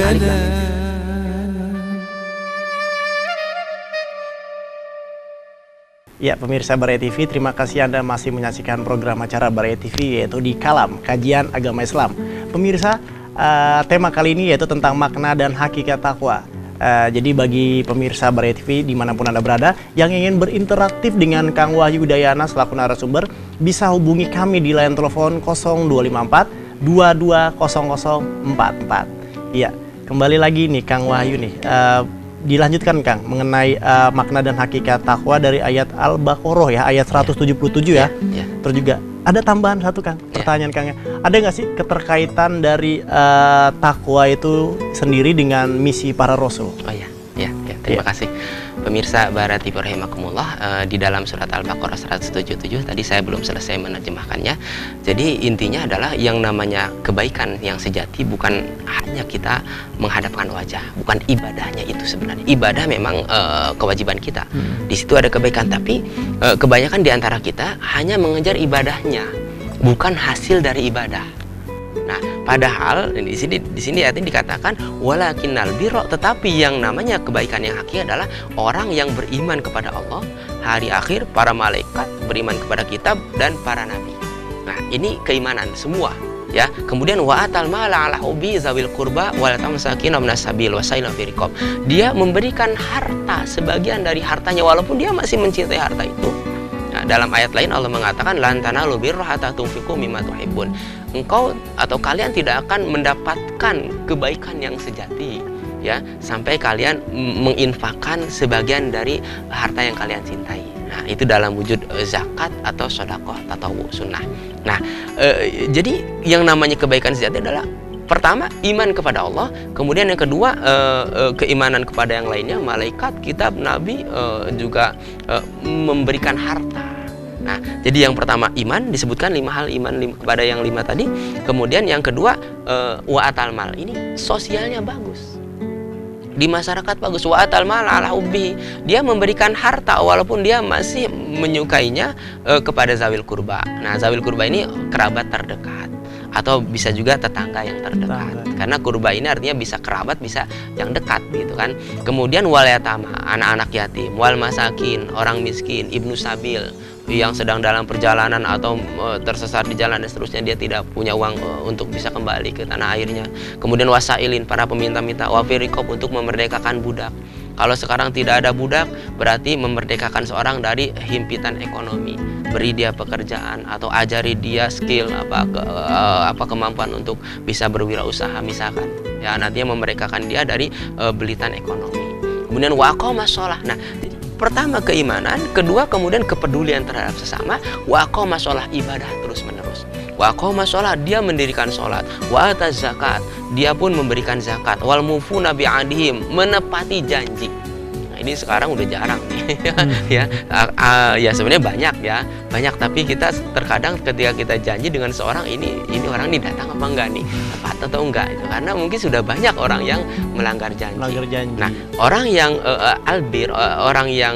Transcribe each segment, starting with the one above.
Ya, pemirsa Baraya TV, terima kasih Anda masih menyaksikan program acara Baraya TV, yaitu di Kalam, Kajian Agama Islam. Pemirsa, tema kali ini yaitu tentang makna dan hakikat takwa. Jadi bagi pemirsa Baraya TV dimanapun Anda berada yang ingin berinteraksi dengan Kang Wahyu Udayana selaku narasumber, bisa hubungi kami di line telepon 0254 220044. Iya, kembali lagi nih Kang Wahyu nih. Dilanjutkan Kang mengenai makna dan hakikat takwa dari ayat Al-Baqarah ya, ayat 177 ya. Terus juga ada tambahan satu Kang, pertanyaan Kang ya. Ada nggak sih keterkaitan dari takwa itu sendiri dengan misi para rasul? Oh ya, terima kasih. Pemirsa Baraya TV rahimakumullah, di dalam surat Al-Baqarah 177 tadi saya belum selesai menerjemahkannya. Jadi intinya adalah yang namanya kebaikan yang sejati bukan hanya kita menghadapkan wajah, bukan ibadahnya itu sebenarnya. Ibadah memang kewajiban kita. Di situ ada kebaikan, tapi kebanyakan di antara kita hanya mengejar ibadahnya, bukan hasil dari ibadah. Nah, padahal di sini artinya dikatakan walakinnal birra, tetapi yang namanya kebaikan yang hakiki adalah orang yang beriman kepada Allah, hari akhir, para malaikat, beriman kepada kitab dan para nabi. Nah, ini keimanan semua ya. Kemudian wa atal mala ala hubbi zawil qurba wal masakin wa sabil wasaila fi riqab. Dia memberikan harta, sebagian dari hartanya walaupun dia masih mencintai harta itu. Nah, dalam ayat lain Allah mengatakan lan tanalu birra hatta tunfiqu mimma tuhibbun. Engkau atau kalian tidak akan mendapatkan kebaikan yang sejati ya sampai kalian menginfakkan sebagian dari harta yang kalian cintai. Nah, itu dalam wujud zakat atau sedekah tatawwu sunnah. Nah, jadi yang namanya kebaikan sejati adalah pertama iman kepada Allah, kemudian yang kedua keimanan kepada yang lainnya, malaikat, kitab, nabi, juga memberikan harta. Nah, jadi yang pertama iman, disebutkan 5 hal iman kepada yang 5 tadi. Kemudian yang kedua wa atal mal, ini sosialnya bagus. Di masyarakat bagus, wa atal mal ala hubbi. Dia memberikan harta walaupun dia masih menyukainya kepada zawil kurba. Nah, zawil kurba ini kerabat terdekat atau bisa juga tetangga yang terdekat. Karena kurba ini artinya bisa kerabat, bisa yang dekat gitu kan. Kemudian wal yatama, anak-anak yatim, wal masakin, orang miskin, ibnu sabil, yang sedang dalam perjalanan atau tersesat di jalan dan seterusnya, dia tidak punya uang untuk bisa kembali ke tanah airnya. Kemudian wasailin, para peminta-minta, wafirikob, untuk memerdekakan budak. Kalau sekarang tidak ada budak, berarti memerdekakan seorang dari himpitan ekonomi. Beri dia pekerjaan atau ajari dia skill apa kemampuan untuk bisa berwirausaha misalkan. Ya, nantinya memerdekakan dia dari belitan ekonomi. Kemudian waqamas shalah. Nah, pertama keimanan, kedua kemudian kepedulian terhadap sesama, wa aqama shalah, ibadah terus menerus. Wa aqama shalah, dia mendirikan sholat. Wa ataz zakat, dia pun memberikan zakat. Wal mufuna bi'adihim, menepati janji. Nah, ini sekarang udah jarang nih ya sebenarnya banyak, tapi kita terkadang ketika kita janji dengan seorang, ini orang ini datang apa enggak nih, tepat atau enggak itu, karena mungkin sudah banyak orang yang melanggar janji. Nah, orang yang albir, orang yang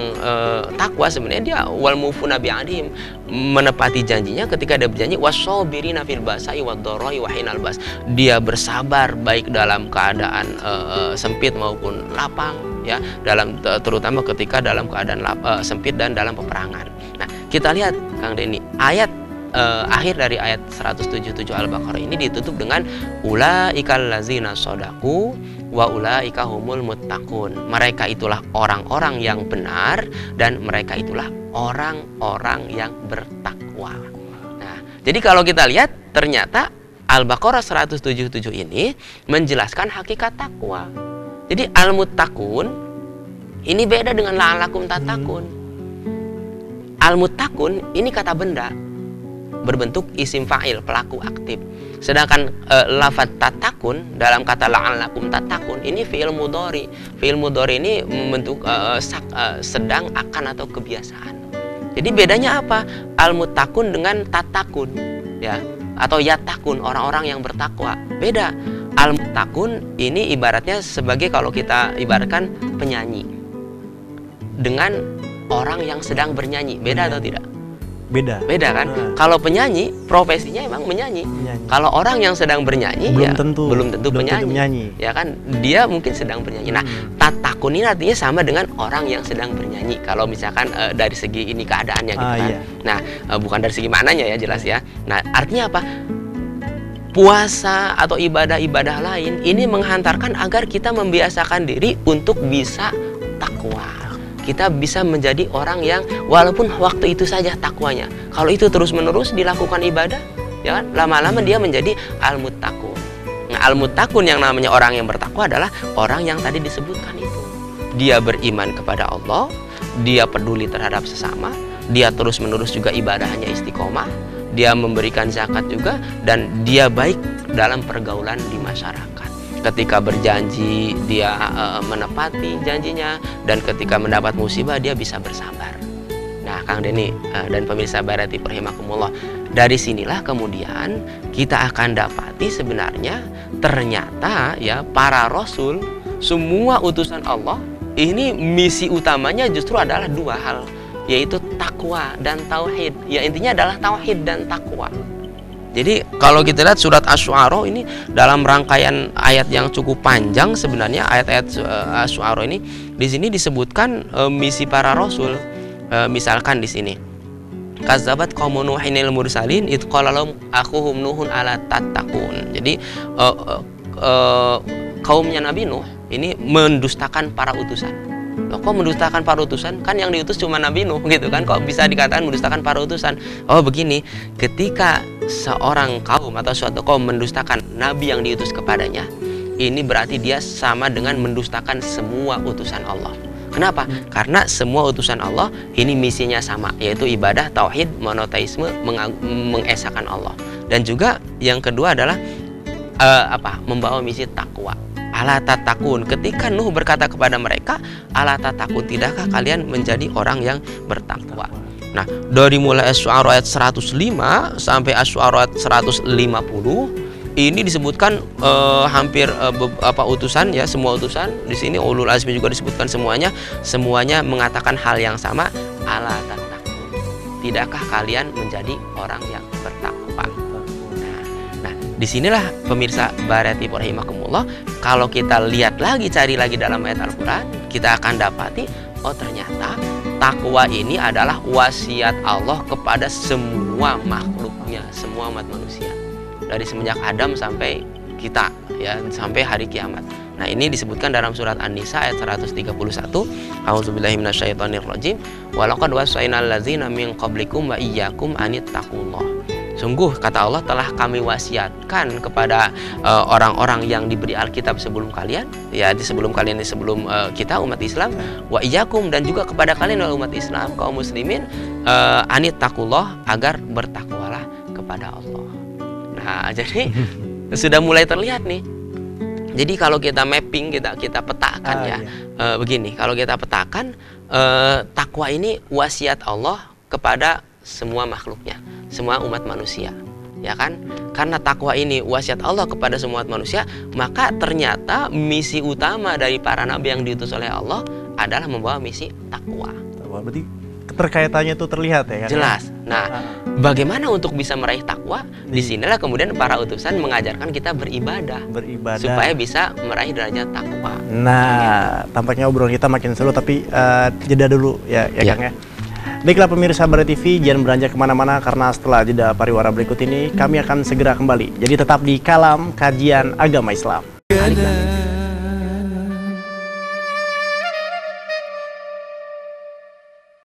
takwa sebenarnya dia wal mufuna bi'adihim, menepati janjinya ketika dia berjanji, wasobirina fil ba'sa'i wad-dharra'i wa hinal ba's, dia bersabar baik dalam keadaan sempit maupun lapang ya, dalam terutama ketika dalam keadaan sempit dan dalam peperangan. Nah, kita lihat Kang Denny, ayat akhir dari ayat 177 Al-Baqarah ini ditutup dengan ulaikal ladzina shadaqu wa ulaika humul muttaqun. Mereka itulah orang-orang yang benar dan mereka itulah orang-orang yang bertakwa. Nah, jadi kalau kita lihat ternyata Al-Baqarah 177 ini menjelaskan hakikat takwa. Jadi al-muttaqun ini beda dengan la'allakum tattaqun. Al-muttaqun ini kata benda berbentuk isim fa'il, pelaku aktif. Sedangkan lafaz tattaqun dalam kata la'allakum tattaqun ini fi'il mudhari. Fi'il mudhari ini membentuk sedang, akan, atau kebiasaan. Jadi bedanya apa? Al-muttaqun dengan tattaqun ya, atau yattaqun, orang-orang yang bertakwa. Beda. Al-muttaqun ini ibaratnya sebagai, kalau kita ibaratkan penyanyi dengan orang yang sedang bernyanyi, beda atau tidak? Beda. Beda kan? Kalau penyanyi, profesinya emang menyanyi. Kalau orang yang sedang bernyanyi, belum ya tentu penyanyi. Ya kan? Dia mungkin sedang bernyanyi. Nah, tatakun ini artinya sama dengan orang yang sedang bernyanyi. Kalau misalkan dari segi ini keadaannya gitu kan. Iya. Nah, bukan dari segi maknanya ya, jelas ya. Nah, artinya apa? Puasa atau ibadah-ibadah lain ini menghantarkan agar kita membiasakan diri untuk bisa takwa. Kita bisa menjadi orang yang walaupun waktu itu saja takwanya. Kalau itu terus-menerus dilakukan ibadah, ya kan? Lama-lama dia menjadi al-muttaqun. Nah, al-muttaqun yang namanya orang yang bertakwa adalah orang yang tadi disebutkan itu. Dia beriman kepada Allah, dia peduli terhadap sesama, dia terus-menerus juga ibadahnya istiqomah, dia memberikan zakat juga, dan dia baik dalam pergaulan di masyarakat. Ketika berjanji dia menepati janjinya, dan ketika mendapat musibah dia bisa bersabar. Nah, Kang Denny dan pemirsa Barati rahimakumullah, dari sinilah kemudian kita akan dapati sebenarnya ternyata ya para rasul, semua utusan Allah ini misi utamanya justru adalah dua hal, yaitu takwa dan tauhid. Ya, intinya adalah tauhid dan takwa. Jadi kalau kita lihat surat Asy-Syu'ara ini dalam rangkaian ayat yang cukup panjang sebenarnya, ayat-ayat Asy-Syu'ara ini di sini disebutkan misi para rasul. Misalkan di sini, Kazzabat qaumun Nuhinil mursalin id qala lahum akhuhum Nuhun ala tattaqun. Jadi kaumnya Nabi Nuh ini mendustakan para utusan. Loh, kok mendustakan para utusan? Kan yang diutus cuma Nabi Nuh gitu kan. Kok bisa dikatakan mendustakan para utusan? Oh begini, ketika seorang kaum atau suatu kaum mendustakan Nabi yang diutus kepadanya, ini berarti dia sama dengan mendustakan semua utusan Allah. Kenapa? Karena semua utusan Allah ini misinya sama, yaitu ibadah, tauhid, monoteisme, mengesahkan Allah. Dan juga yang kedua adalah membawa misi takwa. Ala tatakun, ketika Nuh berkata kepada mereka, ala tatakun, tidakkah kalian menjadi orang yang bertakwa? Nah, dari mulai Asy-Syu'ara ayat 105 sampai Asy-Syu'ara ayat 150 ini disebutkan hampir beberapa utusan ya, semua utusan di sini ulul azmi juga disebutkan semuanya mengatakan hal yang sama, ala tatakun, tidakkah kalian menjadi orang yang bertakwa? Disinilah pemirsa Barati rahimakumullah, kalau kita lihat lagi, cari lagi dalam ayat Al-Quran, kita akan dapati, oh ternyata takwa ini adalah wasiat Allah kepada semua makhluknya, semua umat manusia, dari semenjak Adam sampai kita ya, sampai hari kiamat. Nah, ini disebutkan dalam surat An-Nisa ayat 131. A'udzubillahi minasyaitonirrajim. Wa laqad wasainal ladzina min qablikum wa iyyakum anittaqullah. Sungguh, kata Allah, telah kami wasiatkan kepada orang-orang yang diberi Alkitab sebelum kalian, ya sebelum kita umat Islam, wa iyyakum, dan juga kepada kalian umat Islam, kaum muslimin, anittaqullah, agar bertakwalah kepada Allah. Nah, jadi sudah mulai terlihat nih. Jadi kalau kita mapping, kita petakan begini, kalau kita petakan takwa ini wasiat Allah kepada semua makhluknya, semua umat manusia, ya kan? Karena takwa ini wasiat Allah kepada semua umat manusia, maka ternyata misi utama dari para nabi yang diutus oleh Allah adalah membawa misi takwa. Berarti keterkaitannya itu terlihat ya kan? Jelas. Nah, bagaimana untuk bisa meraih takwa? Disinilah kemudian para utusan mengajarkan kita beribadah supaya bisa meraih derajat takwa. Nah, tampaknya obrolan kita makin seru, tapi jeda dulu ya Kang ya. Baiklah pemirsa Barati TV, jangan beranjak kemana-mana karena setelah jeda pariwara berikut ini kami akan segera kembali. Jadi tetap di Kalam Kajian Agama Islam.